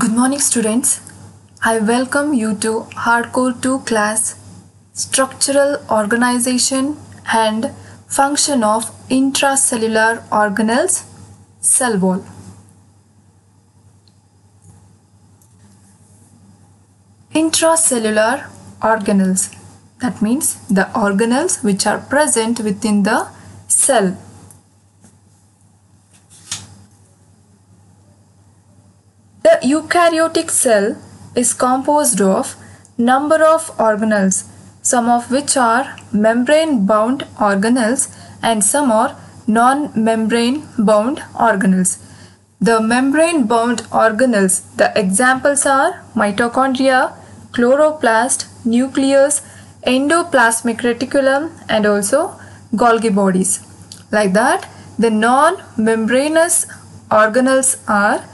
Good morning students. I welcome you to Hardcore 2 class Structural Organization and Function of Intracellular Organelles, Cell Wall. Intracellular organelles, that means the organelles which are present within the cell. The eukaryotic cell is composed of number of organelles, some of which are membrane bound organelles and some are non-membrane bound organelles. The membrane bound organelles, the examples are mitochondria, chloroplast, nucleus, endoplasmic reticulum and also Golgi bodies. Like that, the non-membranous organelles are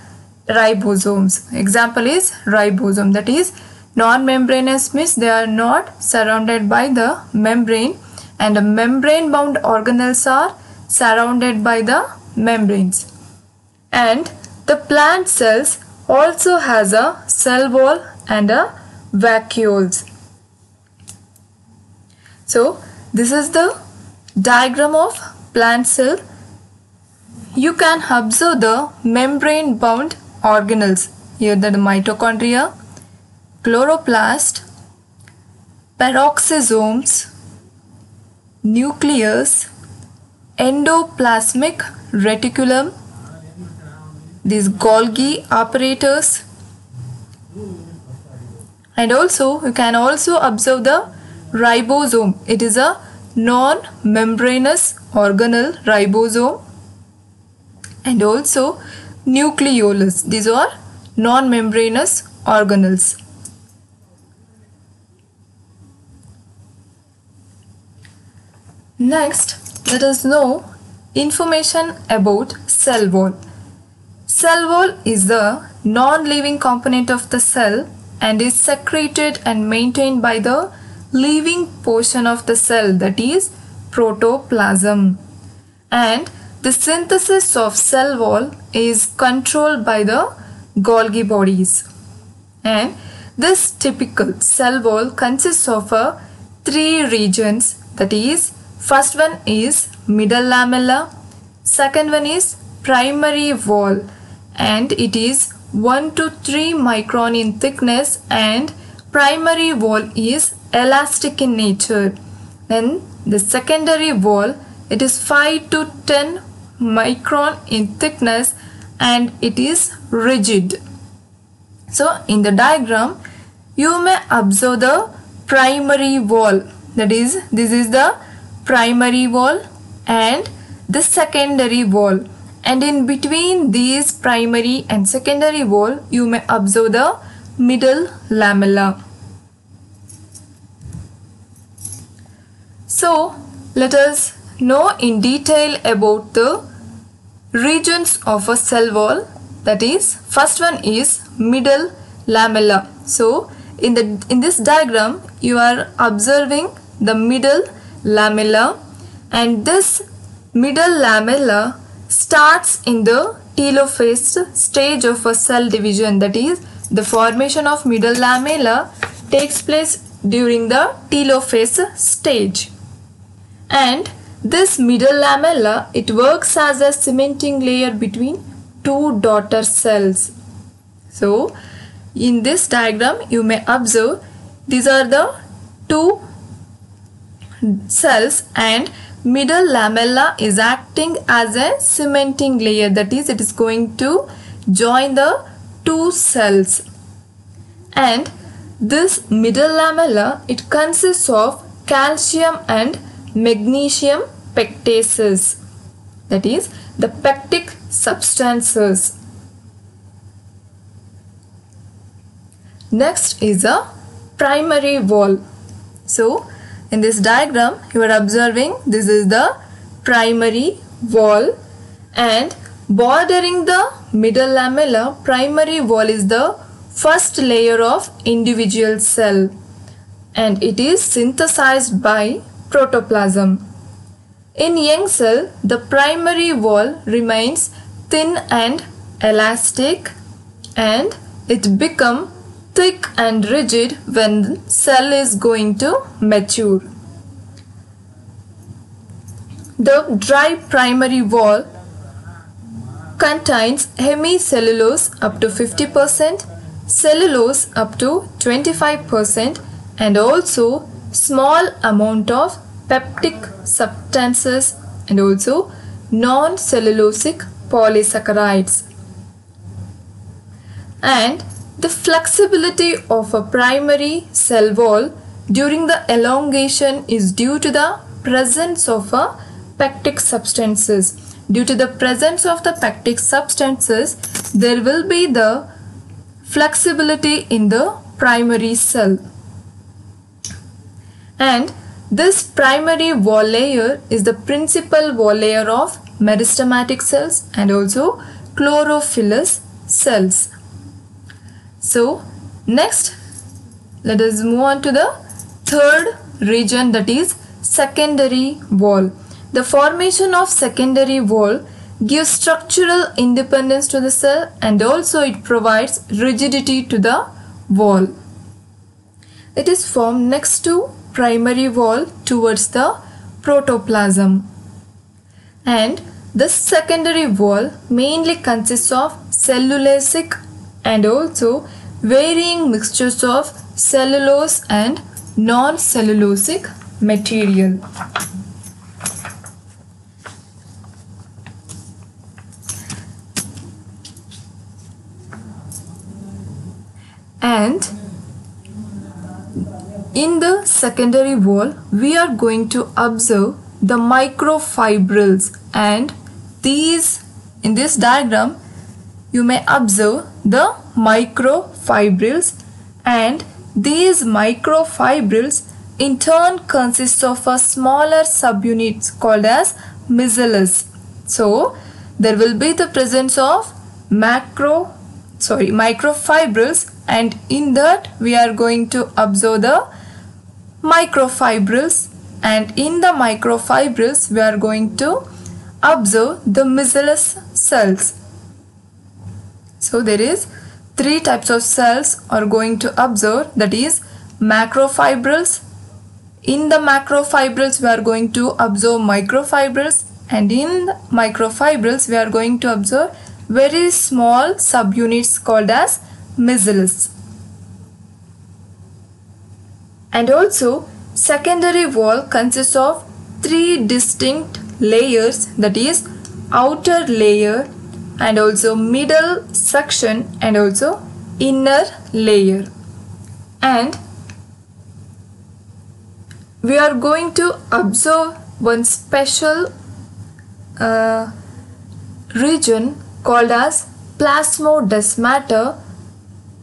ribosomes. Example is ribosome, that is non-membranous means they are not surrounded by the membrane, and the membrane bound organelles are surrounded by the membranes. And the plant cells also has a cell wall and a vacuoles. So this is the diagram of plant cell. You can observe the membrane bound organelles. Here the mitochondria, chloroplast, peroxisomes, nucleus, endoplasmic reticulum, these Golgi apparatus, and also you can also observe the ribosome. It is a non-membranous organelle, ribosome, and also nucleolus. These are non-membranous organelles. Next, let us know information about cell wall. Cell wall is the non-living component of the cell and is secreted and maintained by the living portion of the cell, that is protoplasm. And the synthesis of cell wall is controlled by the Golgi bodies. And this typical cell wall consists of three regions, that is first one is middle lamella, second one is primary wall and it is 1 to 3 micron in thickness, and primary wall is elastic in nature. Then the secondary wall, it is 5 to 10 micron in thickness and it is rigid. So in the diagram you may observe the primary wall, that is this is the primary wall and the secondary wall, and in between these primary and secondary wall you may observe the middle lamella. So let us know in detail about the regions of a cell wall. That is, first one is middle lamella. So in this diagram you are observing the middle lamella, and this middle lamella starts in the telophase stage of a cell division. That is, the formation of middle lamella takes place during the telophase stage. And this middle lamella, it works as a cementing layer between two daughter cells. So in this diagram you may observe these are the two cells and middle lamella is acting as a cementing layer, that is it is going to join the two cells. And this middle lamella, it consists of calcium and magnesium pectases, that is the pectic substances. Next is a primary wall. So in this diagram you are observing this is the primary wall, and bordering the middle lamella, primary wall is the first layer of individual cell and it is synthesized by protoplasm. In young cell, the primary wall remains thin and elastic, and it become thick and rigid when cell is going to mature. The dry primary wall contains hemicellulose up to 50%, cellulose up to 25%, and also small amount of peptic substances and also non-cellulosic polysaccharides. And the flexibility of a primary cell wall during the elongation is due to the presence of a peptic substances. Due to the presence of the peptic substances, there will be the flexibility in the primary cell. And this primary wall layer is the principal wall layer of meristematic cells and also chlorophyllous cells. So next, let us move on to the third region, that is secondary wall. The formation of secondary wall gives structural independence to the cell and also it provides rigidity to the wall. It is formed next to primary wall towards the protoplasm. And the secondary wall mainly consists of cellulosic and also varying mixtures of cellulose and non-cellulosic material. And in the secondary wall, we are going to observe the microfibrils, and these, in this diagram, you may observe the microfibrils, and these microfibrils in turn consist of a smaller subunits called as micelles. So there will be the presence of microfibrils, and in that we are going to observe the microfibrils, and in the microfibrils we are going to observe the micellus cells. So there is three types of cells are going to observe, that is macrofibrils. In the macrofibrils we are going to observe microfibrils, and in microfibrils we are going to observe very small subunits called as micelles. And also secondary wall consists of three distinct layers, that is outer layer and also middle section and also inner layer. And we are going to observe one special region called as plasmodesmata,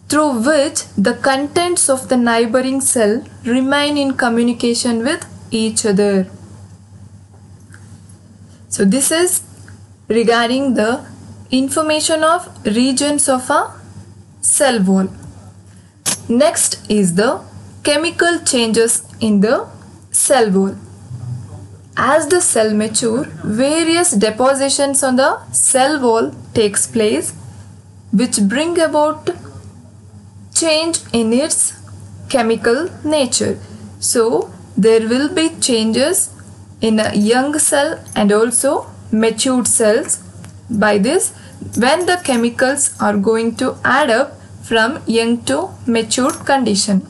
through which the contents of the neighboring cell remain in communication with each other. So this is regarding the information of regions of a cell wall. Next is the chemical changes in the cell wall. As the cell mature, various depositions on the cell wall takes place, which bring about change in its chemical nature. So there will be changes in a young cell and also matured cells. By this, when the chemicals are going to add up from young to matured condition,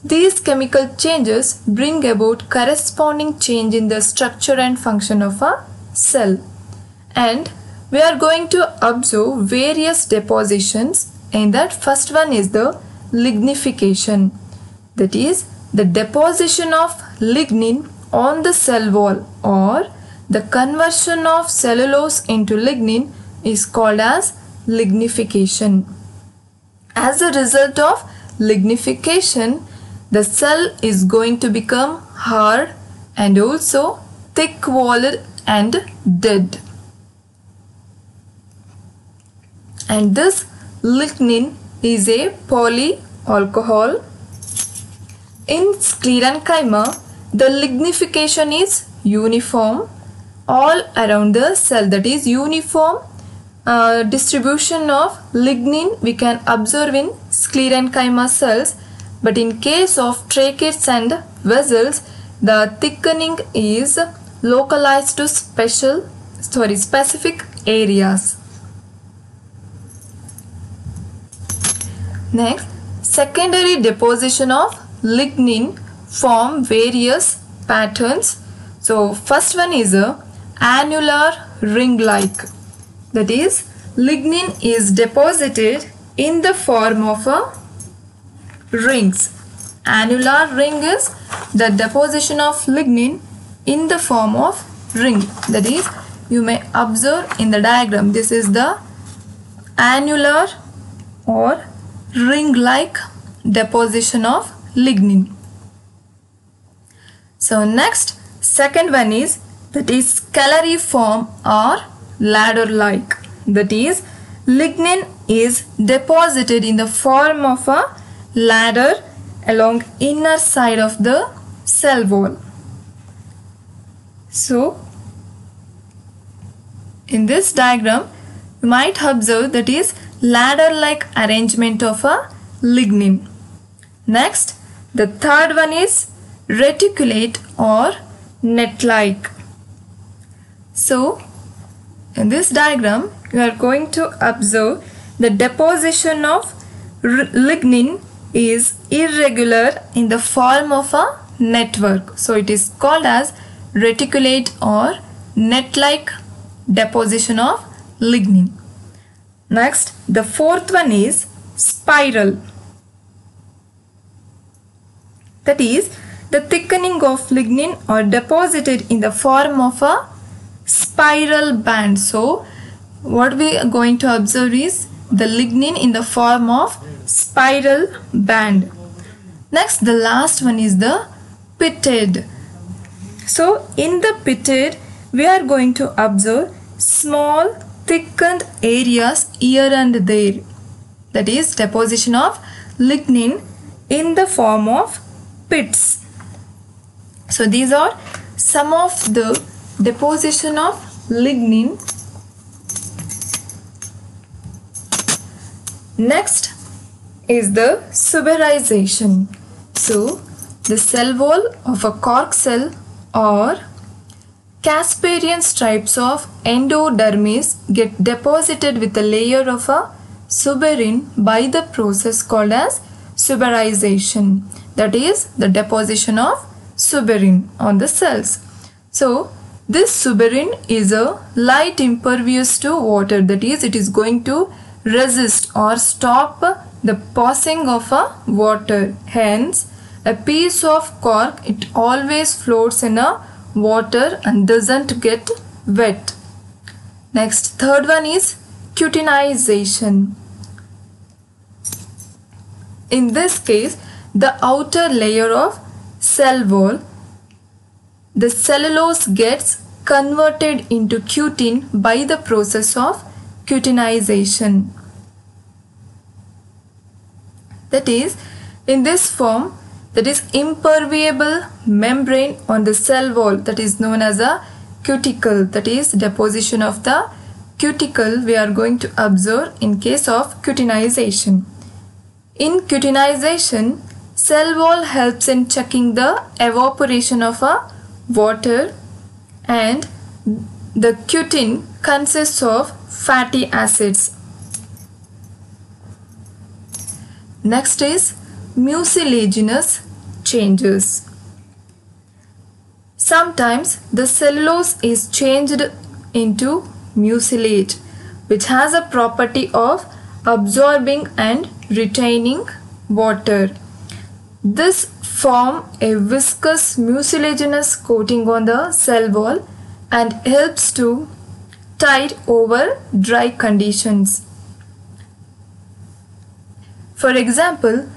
these chemical changes bring about corresponding change in the structure and function of a cell. And we are going to observe various depositions. In that, first one is the lignification, that is the deposition of lignin on the cell wall, or the conversion of cellulose into lignin is called as lignification. As a result of lignification, the cell is going to become hard and also thick-walled and dead. And this lignin is a polyalcohol. In sclerenchyma, the lignification is uniform all around the cell, that is uniform distribution of lignin we can observe in sclerenchyma cells, but in case of tracheids and vessels, the thickening is localized to specific areas. Next, secondary deposition of lignin form various patterns. So first one is a annular ring-like. That is, lignin is deposited in the form of a rings. Annular ring is the deposition of lignin in the form of ring. That is, you may observe in the diagram, this is the annular or ring-like deposition of lignin. So next, second one is scalariform or ladder-like. That is, lignin is deposited in the form of a ladder along inner side of the cell wall. So, in this diagram, you might observe that is ladder-like arrangement of a lignin. Next, the third one is reticulate or net-like. So, in this diagram, you are going to observe the deposition of lignin is irregular in the form of a network. So, it is called as reticulate or net-like deposition of lignin. Next, the fourth one is spiral. That is, the thickening of lignin are deposited in the form of a spiral band. So, what we are going to observe is the lignin in the form of spiral band. Next, the last one is the pitted. So, in the pitted, we are going to observe small thickened areas here and there. That is, deposition of lignin in the form of pits. So, these are some of the deposition of lignin. Next is the suberization. So, the cell wall of a cork cell or Casparian stripes of endodermis get deposited with a layer of a suberin by the process called as suberization. That is the deposition of suberin on the cells. So, this suberin is a light impervious to water. That is, it is going to resist or stop the passing of a water. Hence, a piece of cork, it always floats in a water and doesn't get wet. Next, third one is cutinization. In this case, the outer layer of cell wall, the cellulose gets converted into cutin by the process of cutinization. That is, in this form, that is impermeable membrane on the cell wall, that is known as a cuticle. That is deposition of the cuticle we are going to observe in case of cutinization. In cutinization, cell wall helps in checking the evaporation of a water, and the cutin consists of fatty acids. Next is mucilaginous changes. Sometimes the cellulose is changed into mucilage, which has a property of absorbing and retaining water. This forms a viscous mucilaginous coating on the cell wall and helps to tide over dry conditions. For example,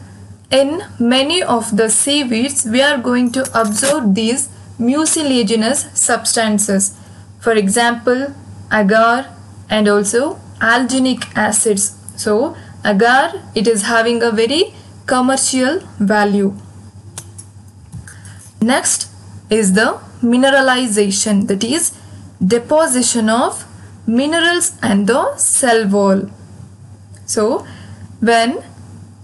in many of the seaweeds, we are going to observe these mucilaginous substances. For example, agar and also alginic acids. So, agar, it is having a very commercial value. Next is the mineralization, that is deposition of minerals and the cell wall. So when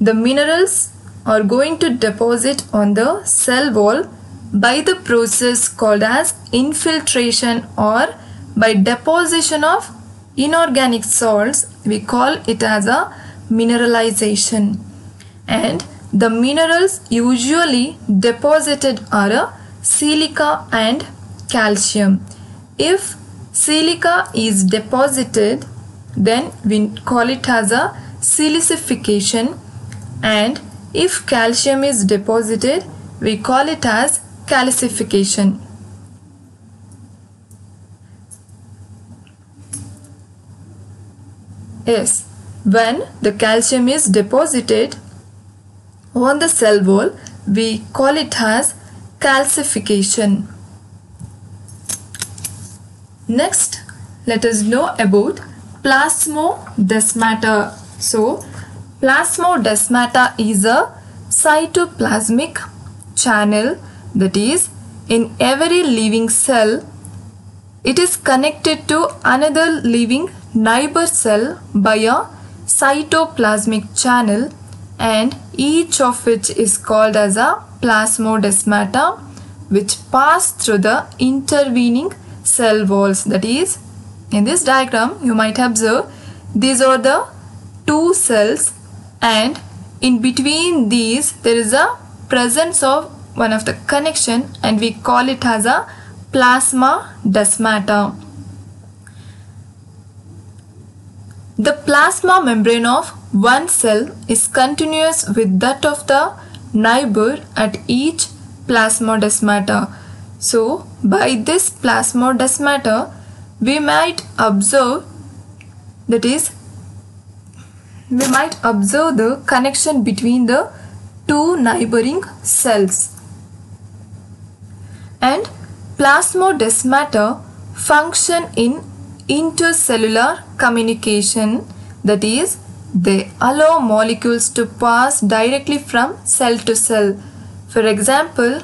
the minerals are going to deposit on the cell wall by the process called as infiltration or by deposition of inorganic salts, we call it as a mineralization. And the minerals usually deposited are a silica and calcium. If silica is deposited, then we call it as a silicification, and if calcium is deposited, we call it as calcification. Yes, when the calcium is deposited on the cell wall, we call it as calcification. Next, let us know about plasmodesmata. So, plasmodesmata is a cytoplasmic channel that is in every living cell. It is connected to another living neighbor cell by a cytoplasmic channel, and each of which is called as a plasmodesmata, which pass through the intervening cell walls. That is, in this diagram you might observe these are the two cells, and in between these there is a presence of one of the connection, and we call it as a plasmodesmata. The plasma membrane of one cell is continuous with that of the neighbor at each plasmodesmata. So, by this plasmodesmata, we might observe, that is, we might observe the connection between the two neighboring cells. And plasmodesmata function in intercellular communication, that is, they allow molecules to pass directly from cell to cell. For example,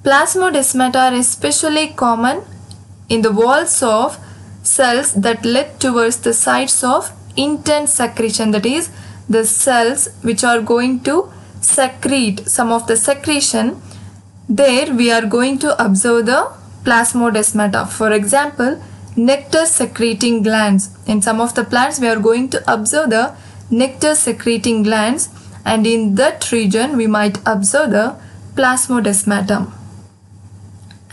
plasmodesmata are especially common in the walls of cells that lead towards the sites of intense secretion, that is, the cells which are going to secrete some of the secretion. There we are going to observe the plasmodesmata. For example, nectar secreting glands. In some of the plants we are going to observe the nectar secreting glands, and in that region we might observe the plasmodesmata.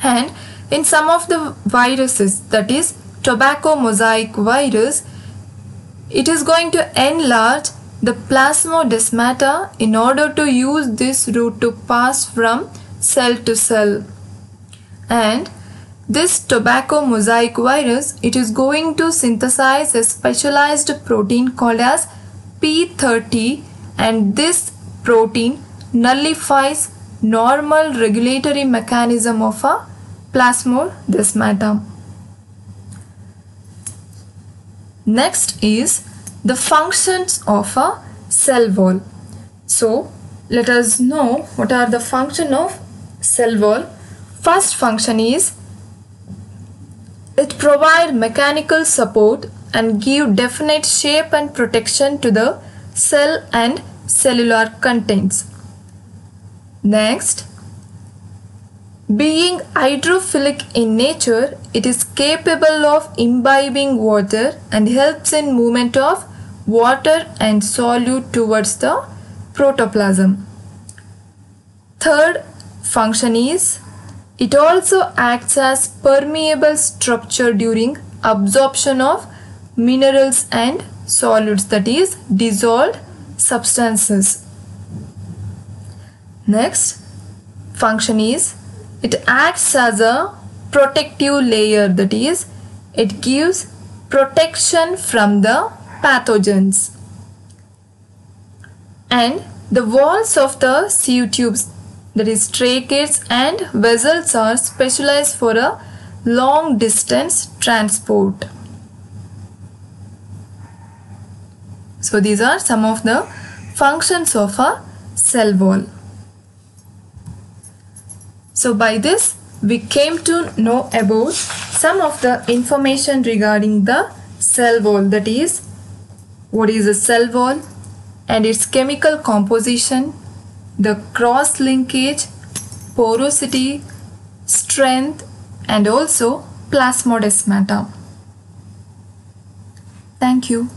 And in some of the viruses, that is tobacco mosaic virus, it is going to enlarge the plasmodesmata in order to use this route to pass from cell to cell. And this tobacco mosaic virus, it is going to synthesize a specialized protein called as P30, and this protein nullifies normal regulatory mechanism of a plasmodesmata. Next is the functions of a cell wall. So let us know what are the function of cell wall. First function is it provide mechanical support and give definite shape and protection to the cell and cellular contents. Next, being hydrophilic in nature, it is capable of imbibing water and helps in movement of water and solute towards the protoplasm. Third function is it also acts as permeable structure during absorption of minerals and solutes, that is dissolved substances. Next function is it acts as a protective layer, that is it gives protection from the pathogens. And the walls of the sieve tubes, that is tracheids and vessels, are specialized for a long distance transport. So these are some of the functions of a cell wall. So by this we came to know about some of the information regarding the cell wall, that is, what is a cell wall and its chemical composition, the cross linkage, porosity, strength, and also plasmodesmata. Thank you.